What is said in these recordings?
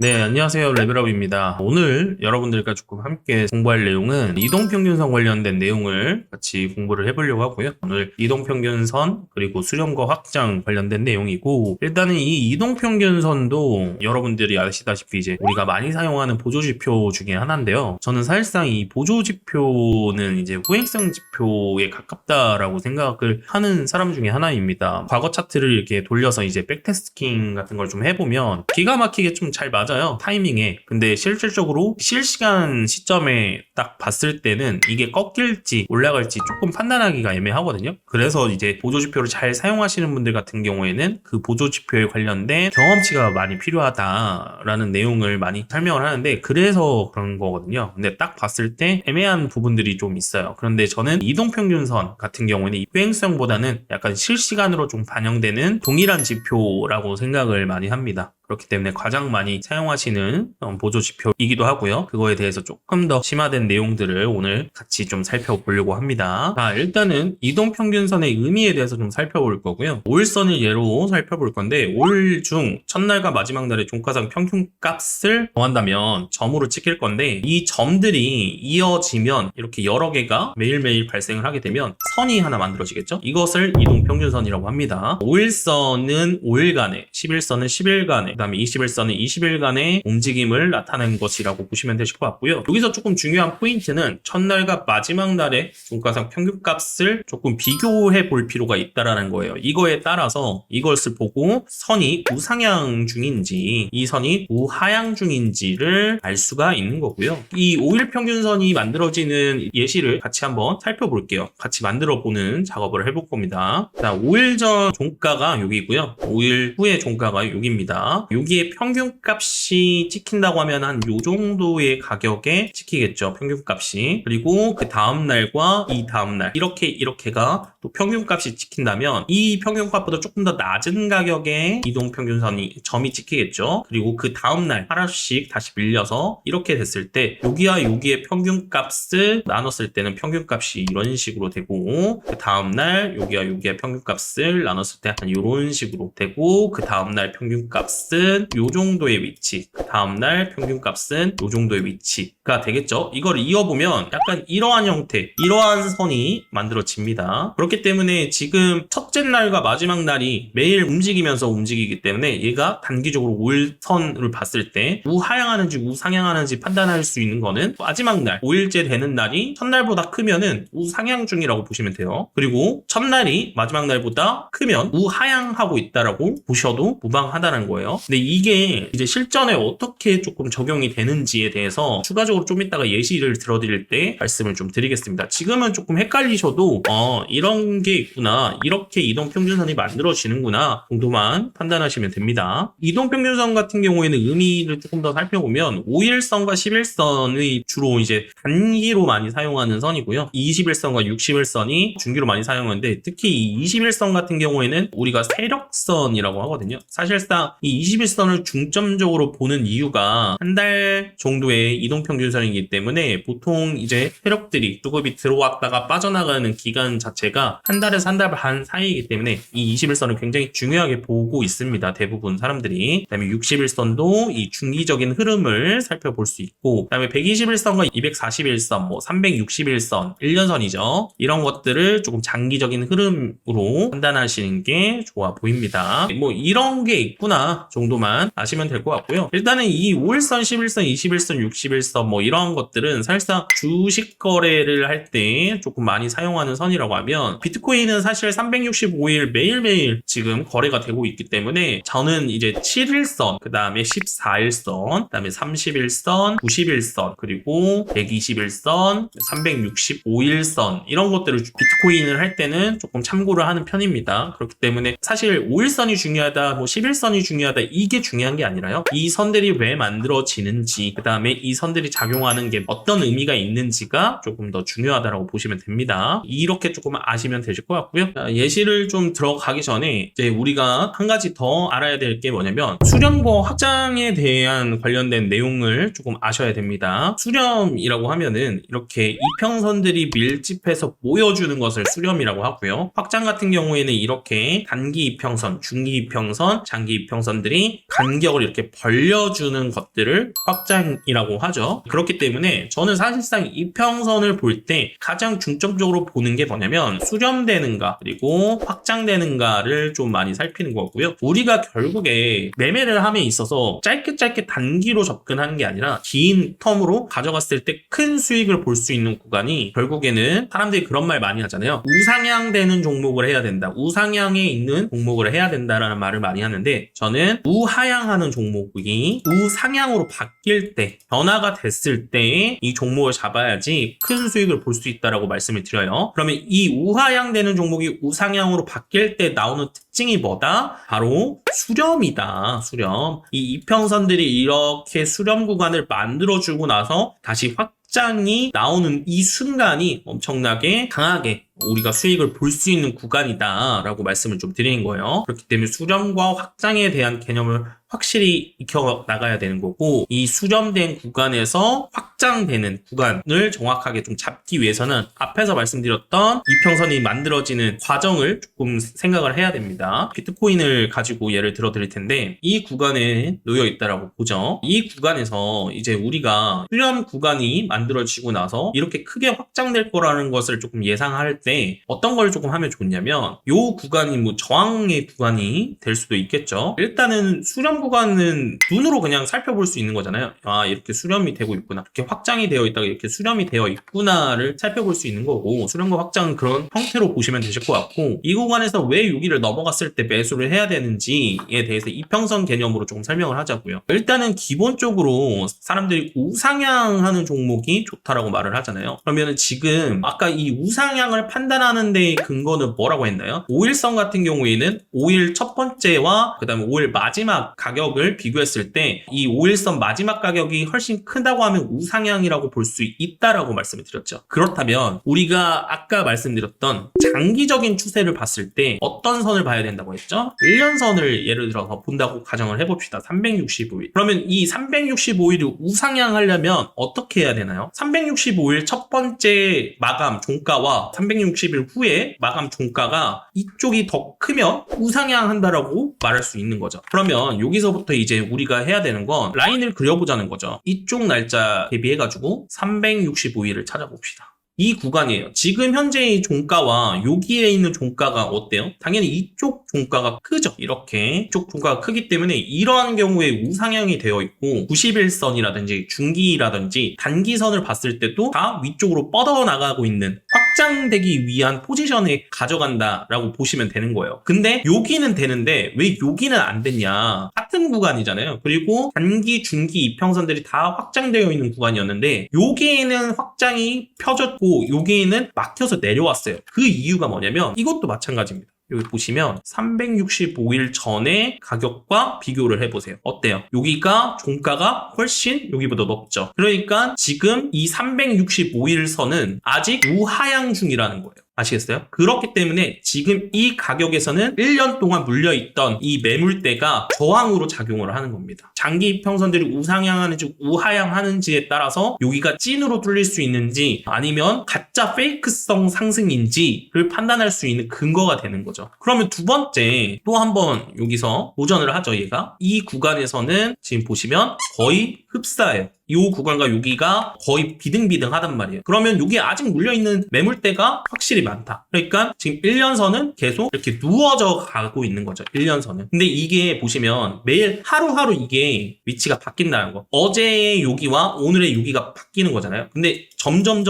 네, 안녕하세요. 레벨업입니다. 오늘 여러분들과 조금 함께 공부할 내용은 이동평균선 관련된 내용을 같이 공부를 해보려고 하고요. 오늘 이동평균선 그리고 수렴과 확장 관련된 내용이고, 일단은 이 이동평균선도 여러분들이 아시다시피 이제 우리가 많이 사용하는 보조지표 중에 하나인데요. 저는 사실상 이 보조지표는 이제 후행성 지표에 가깝다라고 생각을 하는 사람 중에 하나입니다. 과거 차트를 이렇게 돌려서 이제 백테스팅 같은 걸 좀 해보면 기가 막히게 좀 잘 맞아요, 타이밍에. 근데 실질적으로 실시간 시점에 딱 봤을 때는 이게 꺾일지 올라갈지 조금 판단하기가 애매하거든요. 그래서 이제 보조지표를 잘 사용하시는 분들 같은 경우에는 그 보조지표에 관련된 경험치가 많이 필요하다라는 내용을 많이 설명을 하는데, 그래서 그런 거거든요. 근데 딱 봤을 때 애매한 부분들이 좀 있어요. 그런데 저는 이동평균선 같은 경우에는 후행성보다는 약간 실시간으로 좀 반영되는 동일한 지표라고 생각을 많이 합니다. 그렇기 때문에 가장 많이 사용하시는 보조 지표이기도 하고요. 그거에 대해서 조금 더 심화된 내용들을 오늘 같이 좀 살펴보려고 합니다. 자, 일단은 이동평균선의 의미에 대해서 좀 살펴볼 거고요. 5일선을 예로 살펴볼 건데, 5일 중 첫날과 마지막 날의 종가상 평균값을 정한다면 점으로 찍힐 건데, 이 점들이 이어지면 이렇게 여러 개가 매일매일 발생을 하게 되면 선이 하나 만들어지겠죠? 이것을 이동평균선이라고 합니다. 5일선은 5일간의, 10일선은 10일간의, 그 다음에 21선은 20일간의 움직임을 나타낸 것이라고 보시면 되실 것 같고요. 여기서 조금 중요한 포인트는 첫날과 마지막 날의 종가상 평균값을 조금 비교해 볼 필요가 있다라는 거예요. 이거에 따라서 이것을 보고 선이 우상향 중인지 이 선이 우하향 중인지를 알 수가 있는 거고요. 이 5일 평균선이 만들어지는 예시를 같이 한번 살펴볼게요. 같이 만들어 보는 작업을 해볼 겁니다. 자, 5일 전 종가가 여기고요. 5일 후의 종가가 여기입니다. 여기에 평균값이 찍힌다고 하면 한 요 정도의 가격에 찍히겠죠, 평균값이. 그리고 그 다음날과 이 다음날 이렇게가 또 평균값이 찍힌다면 이 평균값보다 조금 더 낮은 가격에 이동평균선이 점이 찍히겠죠. 그리고 그 다음날 하나씩 다시 밀려서 이렇게 됐을 때 여기와 여기의 평균값을 나눴을 때는 평균값이 이런 식으로 되고, 그 다음날 여기와 여기의 평균값을 나눴을 때 한 이런 식으로 되고, 그 다음날 평균값은 요 정도의 위치, 그 다음날 평균값은 요 정도의 위치가 되겠죠. 이걸 이어보면 약간 이러한 형태, 이러한 선이 만들어집니다. 그렇기 때문에 지금 첫째 날과 마지막 날이 매일 움직이기 때문에 얘가 단기적으로 5일선을 봤을 때 우하향하는지 우상향하는지 판단할 수 있는 거는 마지막 날, 5일째 되는 날이 첫날보다 크면은 우상향 중이라고 보시면 돼요. 그리고 첫날이 마지막 날보다 크면 우하향하고 있다라고 보셔도 무방하다는 거예요. 근데 이게 이제 실전에 어떻게 조금 적용이 되는지에 대해서 추가적으로 좀 이따가 예시를 들어드릴 때 말씀을 좀 드리겠습니다. 지금은 조금 헷갈리셔도 이런 게 있구나, 이렇게 이동평균선이 만들어지는구나 정도만 판단하시면 됩니다. 이동평균선 같은 경우에는 의미를 조금 더 살펴보면 5일선과 10일선의 주로 이제 단기로 많이 사용하는 선이고요. 21선과 60일선이 중기로 많이 사용하는데, 특히 이 21선 같은 경우에는 우리가 세력선이라고 하거든요. 사실상 이 21선을 중점적으로 보는 이유가 한 달 정도의 이동평균선이기 때문에 보통 이제 세력들이 수급이 들어왔다가 빠져나가는 기간 자체가 한 달에서 한 달 반 사이이기 때문에 이 21선을 굉장히 중요하게 보고 있습니다, 대부분 사람들이. 그 다음에 60일선도 이 중기적인 흐름을 살펴볼 수 있고, 그 다음에 121선과 241선, 뭐 361선, 1년선이죠. 이런 것들을 조금 장기적인 흐름으로 판단하시는 게 좋아 보입니다. 뭐 이런 게 있구나 정도만 아시면 될 것 같고요. 일단은 이 5일선, 11선, 21선, 61선 뭐 이런 것들은 사실상 주식 거래를 할 때 조금 많이 사용하는 선이라고 하면, 비트코인은 사실 365일 매일매일 지금 거래가 되고 있기 때문에 저는 이제 7일선, 그 다음에 14일선, 그 다음에 30일선, 90일선, 그리고 121선, 365일선 이런 것들을 비트코인을 할 때는 조금 참고를 하는 편입니다. 그렇기 때문에 사실 5일선이 중요하다, 뭐 11선이 중요하다 이게 중요한 게 아니라요, 이 선들이 왜 만들어지는지, 그 다음에 이 선들이 작용하는 게 어떤 의미가 있는지가 조금 더 중요하다고 보시면 됩니다. 이렇게 조금 아시면 되실 것 같고요. 자, 예시를 좀 들어가기 전에 이제 우리가 한 가지 더 알아야 될 게 뭐냐면, 수렴과 확장에 대한 관련된 내용을 조금 아셔야 됩니다. 수렴이라고 하면은 이렇게 이평선들이 밀집해서 모여주는 것을 수렴이라고 하고요. 확장 같은 경우에는 이렇게 단기 이평선, 중기 이평선, 장기 이평선들이 이평선들이 간격을 이렇게 벌려주는 것들을 확장이라고 하죠. 그렇기 때문에 저는 사실상 이평선을 볼 때 가장 중점적으로 보는 게 뭐냐면 수렴되는가 그리고 확장되는가를 좀 많이 살피는 거고요. 우리가 결국에 매매를 함에 있어서 짧게 단기로 접근하는 게 아니라 긴 텀으로 가져갔을 때 큰 수익을 볼 수 있는 구간이 결국에는 사람들이 그런 말 많이 하잖아요. 우상향되는 종목을 해야 된다. 우상향에 있는 종목을 해야 된다라는 말을 많이 하는데 저는 우하향하는 종목이 우상향으로 바뀔 때 변화가 됐을 때 이 종목을 잡아야지 큰 수익을 볼 수 있다라고 말씀을 드려요. 그러면 이 우하향되는 종목이 우상향으로 바뀔 때 나오는 특징이 뭐다? 바로 수렴이다. 수렴. 이 이평선들이 이렇게 수렴 구간을 만들어주고 나서 다시 확장이 나오는 이 순간이 엄청나게 강하게 우리가 수익을 볼 수 있는 구간이다 라고 말씀을 좀 드리는 거예요. 그렇기 때문에 수렴과 확장에 대한 개념을 확실히 익혀 나가야 되는 거고, 이 수렴된 구간에서 확장되는 구간을 정확하게 좀 잡기 위해서는 앞에서 말씀드렸던 이평선이 만들어지는 과정을 조금 생각을 해야 됩니다. 비트코인을 가지고 예를 들어 드릴 텐데 이 구간에 놓여 있다라고 보죠. 이 구간에서 이제 우리가 수렴 구간이 만들어지고 나서 이렇게 크게 확장될 거라는 것을 조금 예상할 때 어떤 걸 조금 하면 좋냐면, 요 구간이 뭐 저항의 구간이 될 수도 있겠죠. 일단은 수렴 구간은 눈으로 그냥 살펴볼 수 있는 거잖아요. 아, 이렇게 수렴이 되고 있구나, 이렇게 확장이 되어 있다가 이렇게 수렴이 되어 있구나를 살펴볼 수 있는 거고, 수렴과 확장은 그런 형태로 보시면 되실 것 같고, 이 구간에서 왜 여기를 넘어갔을 때 매수를 해야 되는지에 대해서 이평선 개념으로 조금 설명을 하자고요. 일단은 기본적으로 사람들이 우상향하는 종목이 좋다라고 말을 하잖아요. 그러면 지금 아까 이 우상향을 판단하는 데의 근거는 뭐라고 했나요? 5일선 같은 경우에는 5일 첫 번째와 그 다음에 5일 마지막 가격을 비교했을 때 이 5일선 마지막 가격이 훨씬 크다고 하면 우상향이라고 볼 수 있다라고 말씀을 드렸죠. 그렇다면 우리가 아까 말씀드렸던 장기적인 추세를 봤을 때 어떤 선을 봐야 된다고 했죠? 1년선을 예를 들어서 본다고 가정을 해봅시다. 365일. 그러면 이 365일을 우상향하려면 어떻게 해야 되나요? 365일 첫 번째 마감 종가와 360일 후에 마감 종가가 이쪽이 더 크면 우상향한다라고 말할 수 있는 거죠. 그러면 여기서부터 이제 우리가 해야 되는 건 라인을 그려보자는 거죠. 이쪽 날짜 대비해가지고 365일을 찾아봅시다. 이 구간이에요. 지금 현재의 종가와 여기에 있는 종가가 어때요? 당연히 이쪽 종가가 크죠. 이렇게 이쪽 종가가 크기 때문에 이러한 경우에 우상향이 되어 있고 90일선이라든지 중기라든지 단기선을 봤을 때도 다 위쪽으로 뻗어나가고 있는 확장되기 위한 포지션에 가져간다라고 보시면 되는 거예요. 근데 여기는 되는데 왜 여기는 안 됐냐? 같은 구간이잖아요. 그리고 단기, 중기 이평선들이 다 확장되어 있는 구간이었는데 여기에는 확장이 펴졌고 여기에는 막혀서 내려왔어요. 그 이유가 뭐냐면 이것도 마찬가지입니다. 여기 보시면 365일 전의 가격과 비교를 해보세요. 어때요? 여기가 종가가 훨씬 여기보다 높죠. 그러니까 지금 이 365일 선은 아직 우하향 중이라는 거예요. 아시겠어요? 그렇기 때문에 지금 이 가격에서는 1년 동안 물려있던 이 매물대가 저항으로 작용을 하는 겁니다. 장기 이평선들이 우상향하는지 우하향하는지에 따라서 여기가 찐으로 뚫릴 수 있는지 아니면 가짜 페이크성 상승인지를 판단할 수 있는 근거가 되는 거죠. 그러면 두 번째 또 한번 여기서 도전을 하죠. 얘가 이 구간에서는 지금 보시면 거의 흡사해요. 이 구간과 여기가 거의 비등비등하단 말이에요. 그러면 여기에 아직 물려있는 매물대가 확실히 많다. 그러니까 지금 1년선은 계속 이렇게 누워져 가고 있는 거죠. 1년선은. 근데 이게 보시면 매일 하루하루 이게 위치가 바뀐다는 거. 어제의 여기와 오늘의 여기가 바뀌는 거잖아요. 근데 점점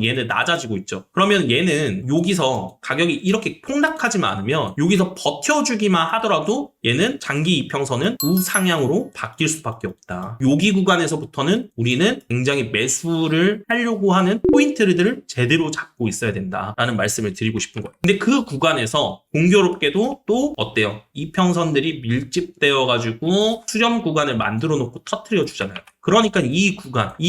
얘는 낮아지고 있죠. 그러면 얘는 여기서 가격이 이렇게 폭락하지만 않으면 여기서 버텨주기만 하더라도 얘는 장기 이평선은 우상향으로 바뀔 수밖에 없다. 여기 구간에서부터는 우리는 굉장히 매수를 하려고 하는 포인트들을 제대로 잡고 있어야 된다라는 말씀을 드리고 싶은 거예요. 근데 그 구간에서 공교롭게도 또 어때요? 이평선들이 밀집되어 가지고 수렴 구간을 만들어 놓고 터트려 주잖아요. 그러니까 이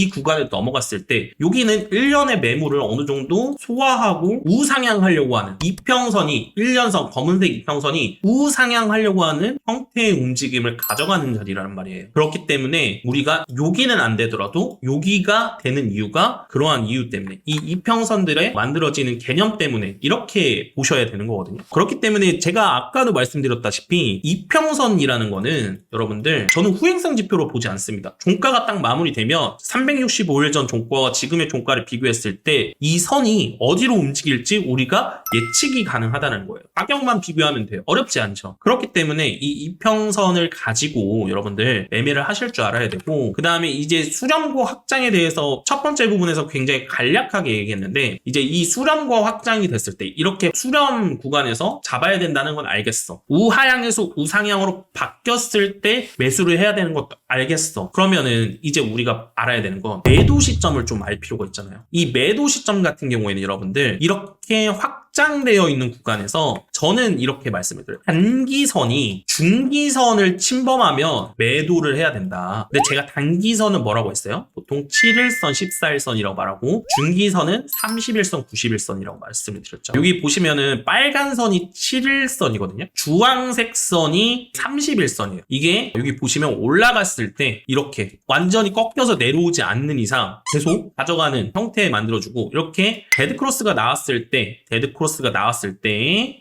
구간을 넘어갔을 때 여기는 1년의 매물을 어느 정도 소화하고 우상향하려고 하는 이평선이 1년선 검은색 이평선이 우상향하려고 하는 형태의 움직임을 가져가는 자리라는 말이에요. 그렇기 때문에 우리가 여기는 안 되더라도 여기가 되는 이유가 그러한 이유 때문에 이 이평선들의 만들어지는 개념 때문에 이렇게 보셔야 되는 거거든요. 그렇기 때문에 제가 아까도 말씀드렸다시피 이평선이라는 거는 여러분들 저는 후행성 지표로 보지 않습니다. 종가가 딱 마무리되면 365일 전 종가와 지금의 종가를 비교했을 때 이 선이 어디로 움직일지 우리가 예측이 가능하다는 거예요. 가격만 비교하면 돼요. 어렵지 않죠. 그렇기 때문에 이 이평선을 가지고 여러분들 매매를 하실 줄 알아야 되고, 그 다음에 이제 수렴과 확장에 대해서 첫 번째 부분에서 굉장히 간략하게 얘기했는데, 이제 이 수렴과 확장이 됐을 때 이렇게 수렴 구간에서 잡아야 된다는 건 알겠어. 우하향에서 우상향으로 바뀌었을 때 매수를 해야 되는 것도 알겠어. 그러면은 이제 우리가 알아야 되는 건 매도 시점을 좀 알 필요가 있잖아요. 이 매도 시점 같은 경우에는 여러분들 이렇게 확장되어 있는 구간에서 저는 이렇게 말씀을 드려요. 단기선이 중기선을 침범하면 매도를 해야 된다. 근데 제가 단기선은 뭐라고 했어요? 보통 7일선, 14일선이라고 말하고 중기선은 30일선, 90일선이라고 말씀을 드렸죠. 여기 보시면은 빨간 선이 7일선이거든요. 주황색 선이 30일선이에요. 이게 여기 보시면 올라갔을 때 이렇게 완전히 꺾여서 내려오지 않는 이상 계속 가져가는 형태에 만들어주고, 이렇게 데드크로스가 나왔을 때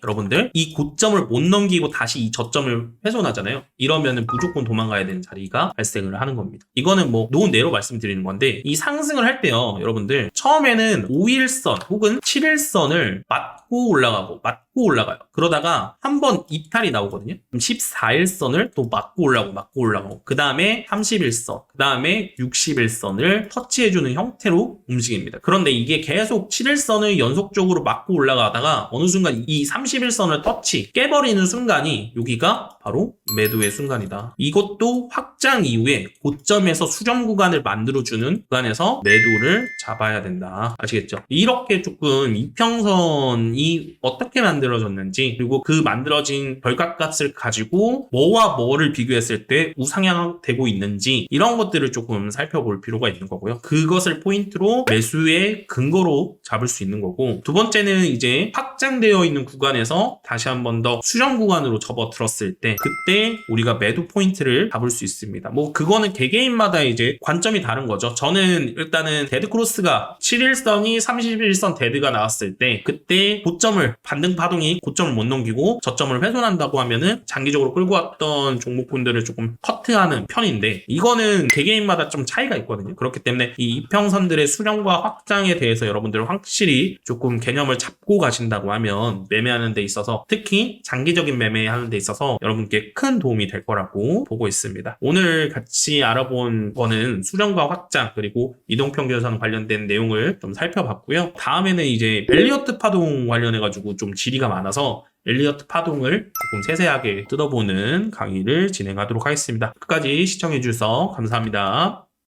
여러분들 이 고점을 못 넘기고 다시 이 저점을 훼손하잖아요. 이러면은 무조건 도망가야 되는 자리가 발생을 하는 겁니다. 이거는 뭐 논대로 말씀드리는 건데, 이 상승을 할 때요 여러분들 처음에는 5일선 혹은 7일선을 맞고 올라가요. 그러다가 한번 이탈이 나오거든요. 그럼 14일선을 또 맞고 올라가고 그 다음에 30일선, 그 다음에 60일선을 터치해주는 형태로 움직입니다. 그런데 이게 계속 7일선을 연속적으로 맞고 올라가다가 어느 순간 이 31선을 터치 깨버리는 순간이 여기가 바로 매도의 순간이다. 이것도 확장 이후에 고점에서 수렴 구간을 만들어주는 구간에서 매도를 잡아야 된다. 아시겠죠? 이렇게 조금 이평선이 어떻게 만들어졌는지, 그리고 그 만들어진 별값값을 가지고 뭐와 뭐를 비교했을 때 우상향되고 있는지, 이런 것들을 조금 살펴볼 필요가 있는 거고요. 그것을 포인트로 매수의 근거로 잡을 수 있는 거고, 두 번째는 이제 확장되어 있는 구간에서 다시 한 번 더 수렴 구간으로 접어들었을 때 그때 우리가 매도 포인트를 잡을 수 있습니다. 뭐 그거는 개개인마다 이제 관점이 다른 거죠. 저는 일단은 데드크로스가 7일선이 31일선 데드가 나왔을 때 그때 고점을 반등 파동이 고점을 못 넘기고 저점을 훼손한다고 하면은 장기적으로 끌고 왔던 종목군들을 조금 커트하는 편인데, 이거는 개개인마다 좀 차이가 있거든요. 그렇기 때문에 이 이평선들의 수렴과 확장에 대해서 여러분들 확실히 조금 개념을 잡고 가신다고 하면 매매하는 데 있어서, 특히 장기적인 매매하는 데 있어서 여러분께 큰 도움이 될 거라고 보고 있습니다. 오늘 같이 알아본 거는 수렴과 확장 그리고 이동평균선 관련된 내용을 좀 살펴봤고요. 다음에는 이제 엘리어트 파동 관련해가지고 좀 질의가 많아서 엘리어트 파동을 조금 세세하게 뜯어보는 강의를 진행하도록 하겠습니다. 끝까지 시청해주셔서 감사합니다.